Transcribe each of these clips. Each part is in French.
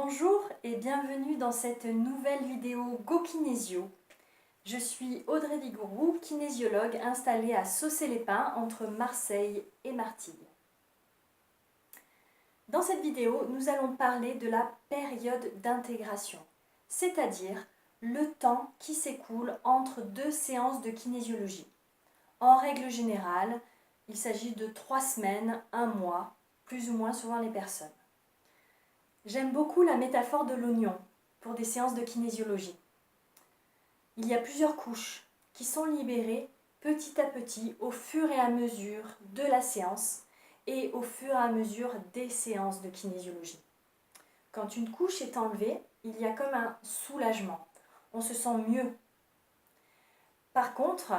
Bonjour et bienvenue dans cette nouvelle vidéo GoKinésio. Je suis Audrey Vigourou, kinésiologue installée à Saucé-les-Pins entre Marseille et Martigues. Dans cette vidéo, nous allons parler de la période d'intégration, c'est-à-dire le temps qui s'écoule entre deux séances de kinésiologie. En règle générale, il s'agit de 3 semaines, 1 mois, plus ou moins suivant les personnes. J'aime beaucoup la métaphore de l'oignon pour des séances de kinésiologie. Il y a plusieurs couches qui sont libérées petit à petit au fur et à mesure de la séance et au fur et à mesure des séances de kinésiologie. Quand une couche est enlevée, il y a comme un soulagement. On se sent mieux. Par contre,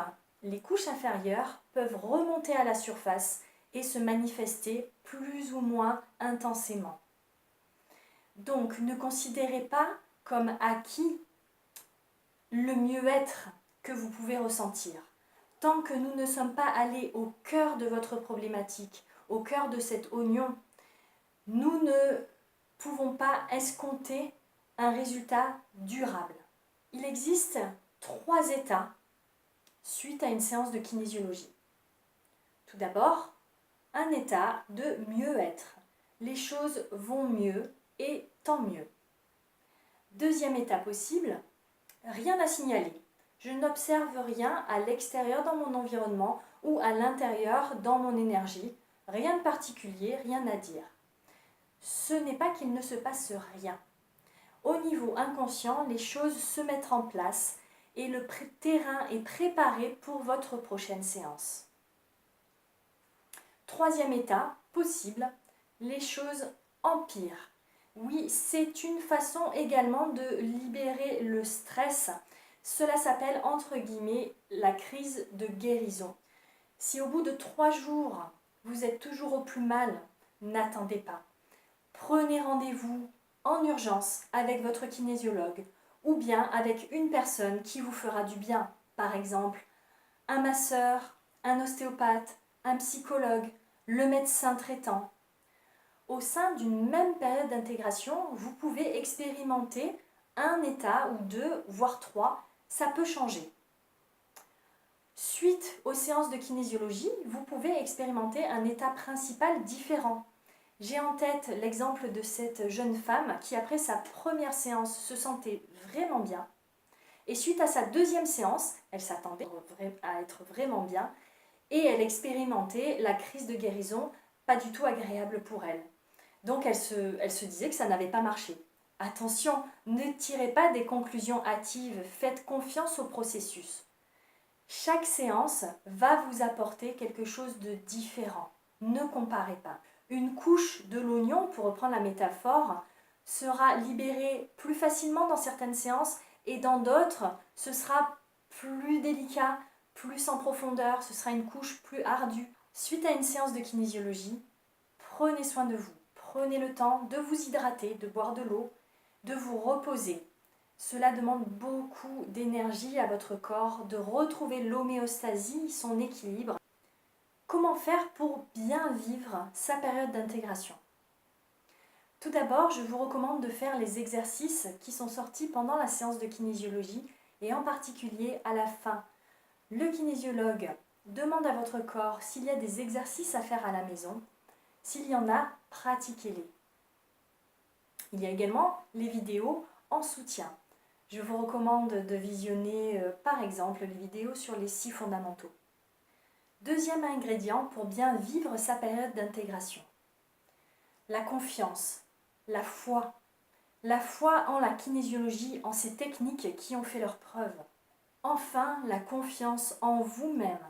les couches inférieures peuvent remonter à la surface et se manifester plus ou moins intensément. Donc, ne considérez pas comme acquis le mieux-être que vous pouvez ressentir. Tant que nous ne sommes pas allés au cœur de votre problématique, au cœur de cet oignon, nous ne pouvons pas escompter un résultat durable. Il existe 3 états suite à une séance de kinésiologie. Tout d'abord, un état de mieux-être. Les choses vont mieux et tant mieux. Deuxième état possible, rien à signaler. Je n'observe rien à l'extérieur dans mon environnement ou à l'intérieur dans mon énergie. Rien de particulier, rien à dire. Ce n'est pas qu'il ne se passe rien. Au niveau inconscient, les choses se mettent en place et le terrain est préparé pour votre prochaine séance. Troisième état possible, les choses empirent. Oui, c'est une façon également de libérer le stress. Cela s'appelle entre guillemets la crise de guérison. Si au bout de 3 jours, vous êtes toujours au plus mal, n'attendez pas. Prenez rendez-vous en urgence avec votre kinésiologue ou bien avec une personne qui vous fera du bien. Par exemple, un masseur, un ostéopathe, un psychologue, le médecin traitant. Au sein d'une même période d'intégration, vous pouvez expérimenter un état ou 2, voire 3, ça peut changer. Suite aux séances de kinésiologie, vous pouvez expérimenter un état principal différent. J'ai en tête l'exemple de cette jeune femme qui, après sa première séance, se sentait vraiment bien. Et suite à sa deuxième séance, elle s'attendait à être vraiment bien et elle expérimentait la crise de guérison pas du tout agréable pour elle. Donc elle se disait que ça n'avait pas marché. Attention, ne tirez pas des conclusions hâtives, faites confiance au processus. Chaque séance va vous apporter quelque chose de différent. Ne comparez pas. Une couche de l'oignon, pour reprendre la métaphore, sera libérée plus facilement dans certaines séances et dans d'autres, ce sera plus délicat, plus en profondeur, ce sera une couche plus ardue. Suite à une séance de kinésiologie, prenez soin de vous. Prenez le temps de vous hydrater, de boire de l'eau, de vous reposer. Cela demande beaucoup d'énergie à votre corps, de retrouver l'homéostasie, son équilibre. Comment faire pour bien vivre sa période d'intégration? Tout d'abord, je vous recommande de faire les exercices qui sont sortis pendant la séance de kinésiologie et en particulier à la fin. Le kinésiologue demande à votre corps s'il y a des exercices à faire à la maison. S'il y en a, pratiquez-les. Il y a également les vidéos en soutien. Je vous recommande de visionner par exemple les vidéos sur les 6 fondamentaux. Deuxième ingrédient pour bien vivre sa période d'intégration. La confiance, la foi. La foi en la kinésiologie, en ces techniques qui ont fait leurs preuves. Enfin, la confiance en vous-même,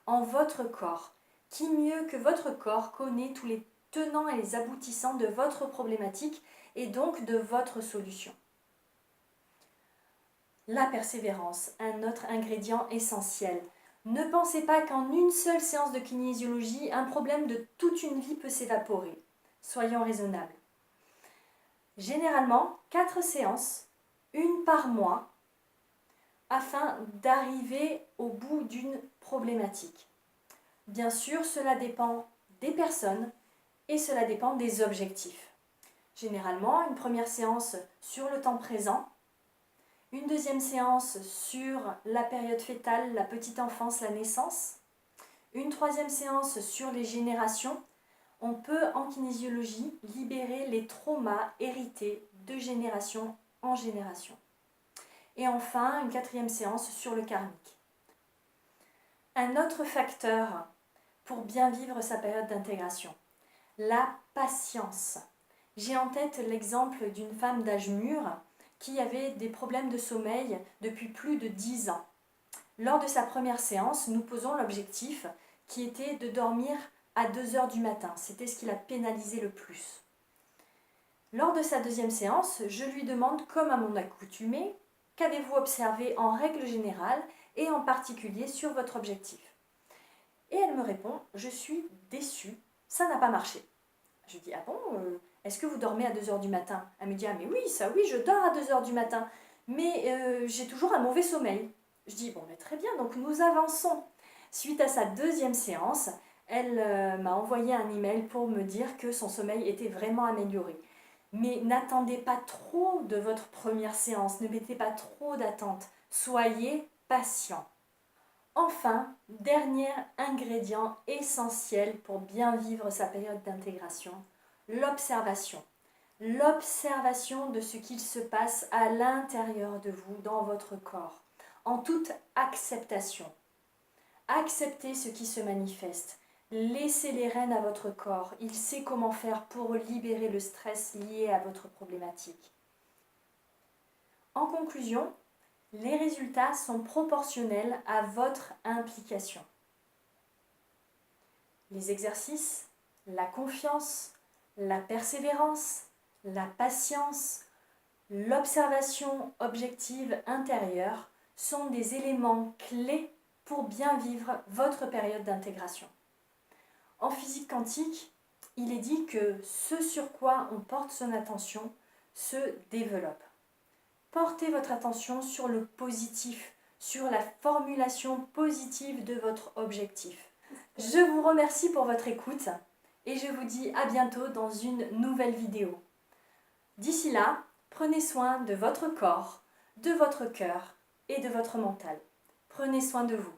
en votre corps. Qui mieux que votre corps connaît tous les tenants et les aboutissants de votre problématique et donc de votre solution. La persévérance, un autre ingrédient essentiel. Ne pensez pas qu'en une seule séance de kinésiologie, un problème de toute une vie peut s'évaporer. Soyons raisonnables. Généralement, 4 séances, une par mois, afin d'arriver au bout d'une problématique. Bien sûr, cela dépend des personnes et cela dépend des objectifs. Généralement, une première séance sur le temps présent, une deuxième séance sur la période fœtale, la petite enfance, la naissance, une troisième séance sur les générations. On peut en kinésiologie libérer les traumas hérités de génération en génération. Et enfin, une quatrième séance sur le karmique. Un autre facteur pour bien vivre sa période d'intégration, la patience. J'ai en tête l'exemple d'une femme d'âge mûr qui avait des problèmes de sommeil depuis plus de 10 ans. Lors de sa première séance, nous posons l'objectif qui était de dormir à 2 heures du matin. C'était ce qui l'a pénalisé le plus. Lors de sa deuxième séance, je lui demande, comme à mon accoutumée, qu'avez-vous observé en règle générale et en particulier sur votre objectif? Et elle me répond, je suis déçue, ça n'a pas marché. Je dis, ah bon, est-ce que vous dormez à 2 heures du matin? Elle me dit, ah mais oui, ça oui, je dors à 2 heures du matin, mais j'ai toujours un mauvais sommeil. Je dis, bon, mais très bien, donc nous avançons. Suite à sa deuxième séance, elle m'a envoyé un email pour me dire que son sommeil était vraiment amélioré. Mais n'attendez pas trop de votre première séance, ne mettez pas trop d'attente, soyez patient. Enfin, dernier ingrédient essentiel pour bien vivre sa période d'intégration, l'observation. L'observation de ce qu'il se passe à l'intérieur de vous, dans votre corps, en toute acceptation. Acceptez ce qui se manifeste. Laissez les rênes à votre corps. Il sait comment faire pour libérer le stress lié à votre problématique. En conclusion, les résultats sont proportionnels à votre implication. Les exercices, la confiance, la persévérance, la patience, l'observation objective intérieure sont des éléments clés pour bien vivre votre période d'intégration. En physique quantique, il est dit que ce sur quoi on porte son attention se développe. Portez votre attention sur le positif, sur la formulation positive de votre objectif. Je vous remercie pour votre écoute et je vous dis à bientôt dans une nouvelle vidéo. D'ici là, prenez soin de votre corps, de votre cœur et de votre mental. Prenez soin de vous.